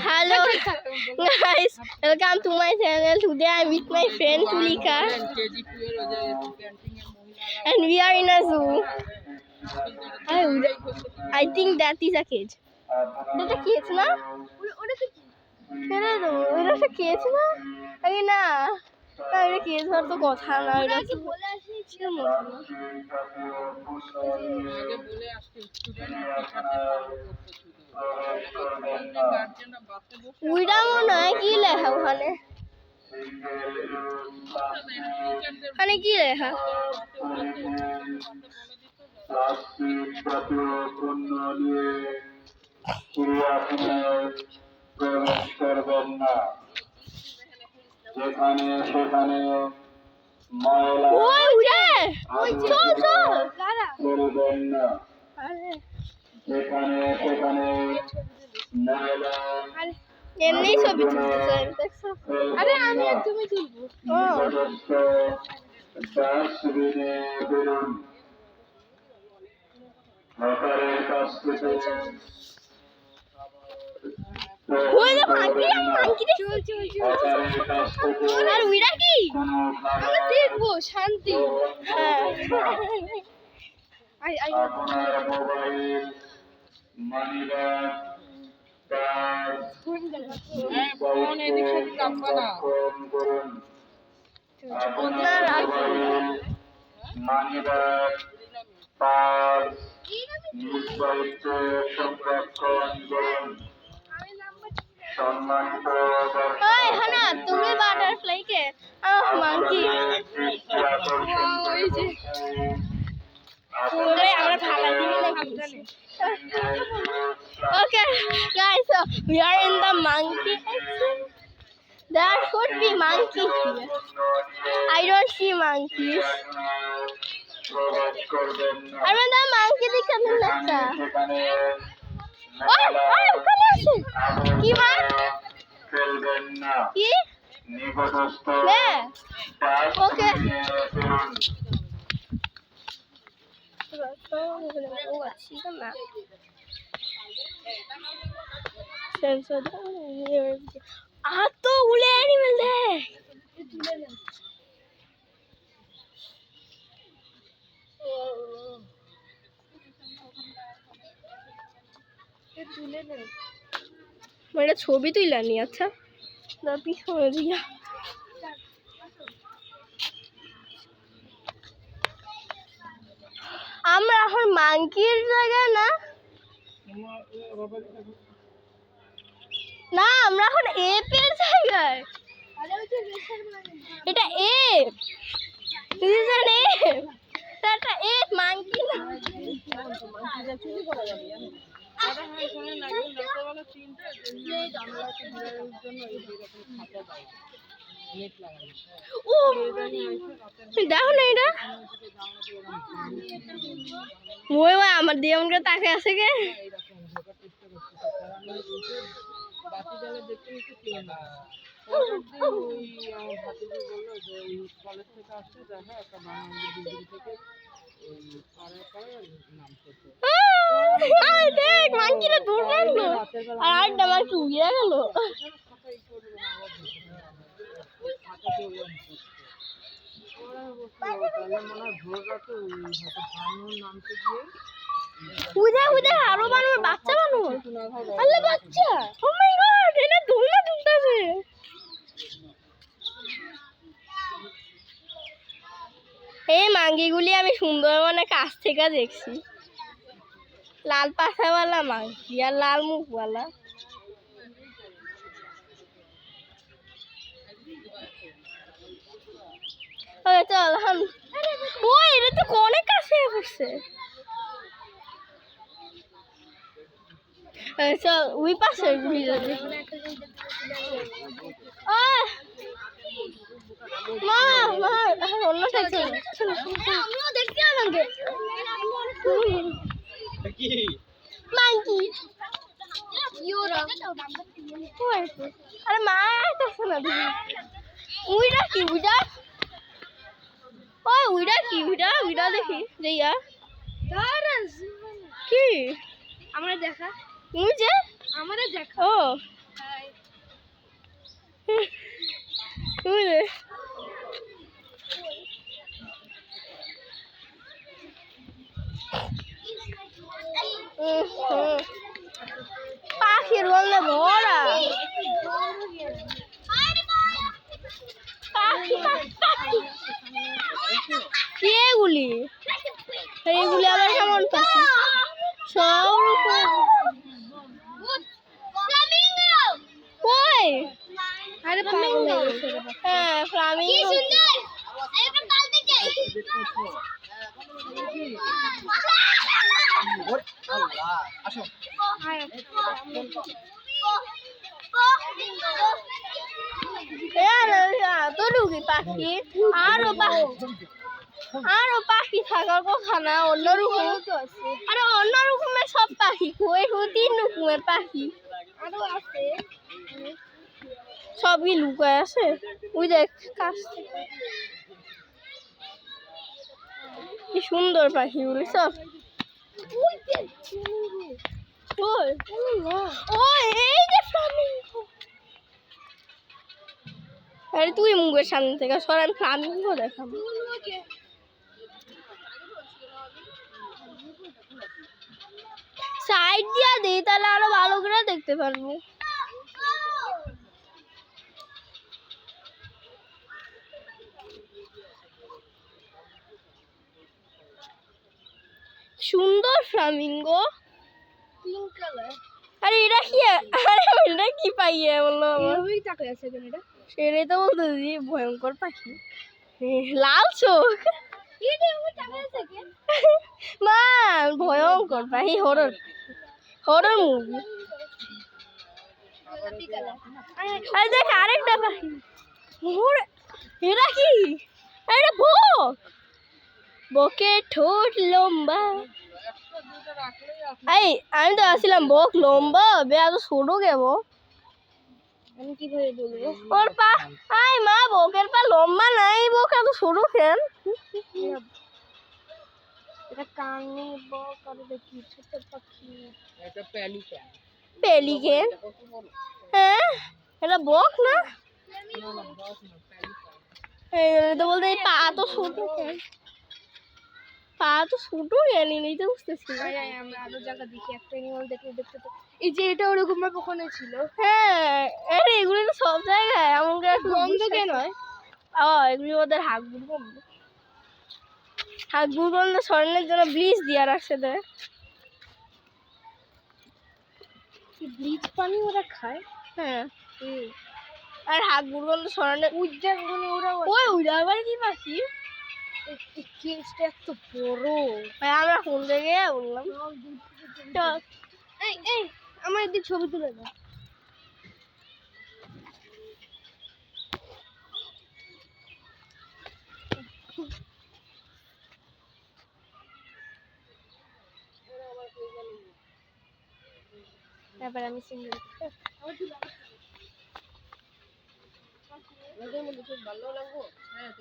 Hello guys, welcome to my channel. Today I am with my friend Tulika and we are in a zoo. I think that is a cage. That a cage na? Ora to cage na? Ai na. না এটা cage হওয়ার তো কথা না, এটা কি বলে আসি ছিল মতো না। আগে বলে আসছি স্টুডেন্ট টিচারদের ফলো করতে শুধু। গার্জিয়ানরা বাসে বসে উইডা মনে হয় কি লেখা ওখানে? ওখানে কি লেখা? যেখানে সেখানে ওই উড়ে চল চল করবেন না, যেখানে সেখানে ময়লা এমনি ছবি তুলতেছে দেখছো? আরে আমি আর তুমি তুলবো। ও ডাস্টবিনে বেরুন। সরকারের কাছ থেকে ওই যে মাংকি চল চল চল। আর উইরা কি? আমরা দেখবো শান্তি। হ্যাঁ আপনার মোবাইল, মানিব্যাগ, কার্ড, ফোন এদিক সেদিক রাখবা না। করুন। আপনার মানিব্যাগ, পার্স নির্ধারিত সংরক্ষণ করুন। সম্মানিত ওই হানা তুমি বাটারফ্লাই কে? মাংকি ওই যে ওরে আমরা ফালা দিই না ভাবতানে। Okay guys, so we are in the monkey section. There should be monkeys here. I don't see monkeys. I mean the monkey দিকে না। ওই ওখানে আছে কি মা? ফেলবেন না। কি? নিকটস্থ নে ওকে तो उले एनिमल है मेरा छवि तो इलानी अच्छा ना पिछने दिया আমরা এখন মাংকির জায়গা না না আমরা এখন এপের জায়গায় এটা এপ রিজন এপ এটা এপ মাংকি না ও দেখো না এটা ওই ভাই আমার দিয়ে আমাকে তাকে আছে কে দেখ মাংকিটা দূর রাখলো আর আরেকটা মাংকি উড়ে গেল উদা উদা আরো মানুষ বাচ্চা মানুষ আল্লাহ বাচ্চা ও মাই গড এটা দোলনা দুলতেছে এই মাঙ্গিগুলি আমি সুন্দরবনে কাছ থেকে দেখছি লাল পাছাওয়ালা মাঙ্গি আর লাল মুখওয়ালা ওকে চল এখন ও এটা তো অনেক কাছে পড়ছে চল ওই পাশে ভিড়ে মা মা অন্য সাইডে আমিও দেখতে আমাকে কি মাংকি ইউরা আরে মা আইতাছে না উইডা কি উইডা ওই উইডা কি উইডা উইডা দেখি যাইয়া কি আমরা দেখা মুই যে আমারে দেখ ও পাখির বললে ভরা পাখি কি এগুলি এইগুলি আবার কেমন পাখি সব কই আরে ফ্লামিঙ্গো হ্যাঁ ফ্লামিঙ্গো পাখি আরো পাখি থাকার কথা না অন্যরকম আরে অন্য রকমের সব পাখি কই 3 রকমের পাখি আরো আছে সবই লুকায় আছে ওই দেখ কাছ থেকে কি সুন্দর পাখি গুলি সব এই যে ফ্লামিঙ্গো আরে তুই মুখের সামনে থেকে সরান ফ্লামিঙ্গো দেখাবো সাইড দিয়া দিই তাহলে আরো ভালো করে দেখতে পারবো সুন্দর ফ্লামিঙ্গো পিঙ্ক কালার আরে এটা কি আরে এটা কি পাইয়ে বললো ওই টাকা আছে কেন এটা সেটাই তো বলতে দিদি ভয়ঙ্কর পাখি লাল চোখ মা ভয়ঙ্কর পাখি হরর মুভি আরে দেখ আরেকটা পাখি এটা কি এটা বকের ঠোঁট লম্বা এই আমি তো আসছিলাম বক লম্বা এত ছোট কেব আমি কিভাবে বলবো ওর পা আই মা বকের পা লম্বা নাই বক এত ছোট কেন এটা কানে বক আর দেখি ছোট পাখি এটা পেলিকেন হ্যাঁ এটা বক না এই তো বলতে পা তো ছোট কেন পা তো ছোট জানি নেই তো বুঝতেছি আমরা আরো জায়গা দেখি একটা অ্যানিমাল দেখতে তো এই যে এটা ওরকম ওখানে ছিল হ্যাঁ আরে এগুলো তো সব জায়গায় এমন করে একটু বন্ধ কেন হয় এগুলি ওদের হাঁকগুলো সরানোর জন্য ব্লিচ দিয়ে রাখছে দেখ ব্লিচ পানি ওরা খায় হ্যাঁ আর হাঁকগুলো সরানোর ওরা আবার কি পাখি কেসটা এত বড় ভাই আমরা কোন জায়গায় বললাম চল এই আমার একদিন ছবি তুলে দাও তারপর আমি সিঙ্গেল ভালো লাগবো হ্যাঁ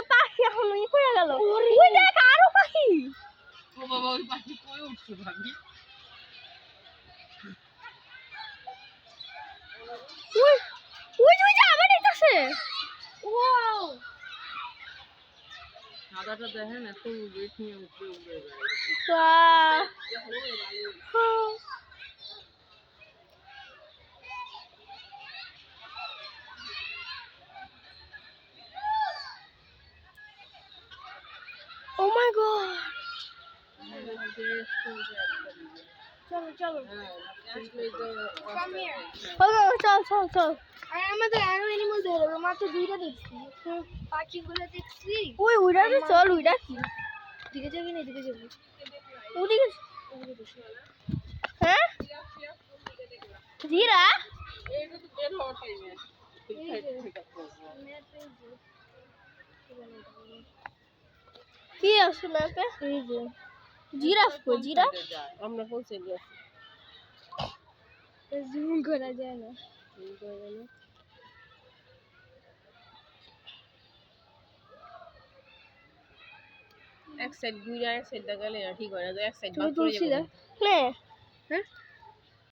পাখি এখন ই করে গেল ওই দেখ আরো পাখি ও বাবা ওই পাখি কই উঠছে ভাবি ওই যে আবার দেখতেছে ওয়াও সাদাটা দেখেন এত ওয়েট নিয়ে উঠে Oh my god! চলো চল আর আমাদের আরো অ্যানিমাল ধরবো মাত্র 2টা দেখছি পাখিগুলো দেখছি ওই উড়া তো চল উড়া কি দিকে যাবি না দিকে যাবি ওদিকে হ্যাঁ জিরা এইটা তো বের হওয়ার টাইম কি আছে ম্যাপে এই যে জিরাফ কো জিরাফ আমরা পৌঁছে গেছি জুম করা যায় না এক সাইড ঘুরে এক সাইডটা গেলে না ঠিক হয় না, তো এক সাইড তুমি তুলছিলে? নে হ্যাঁ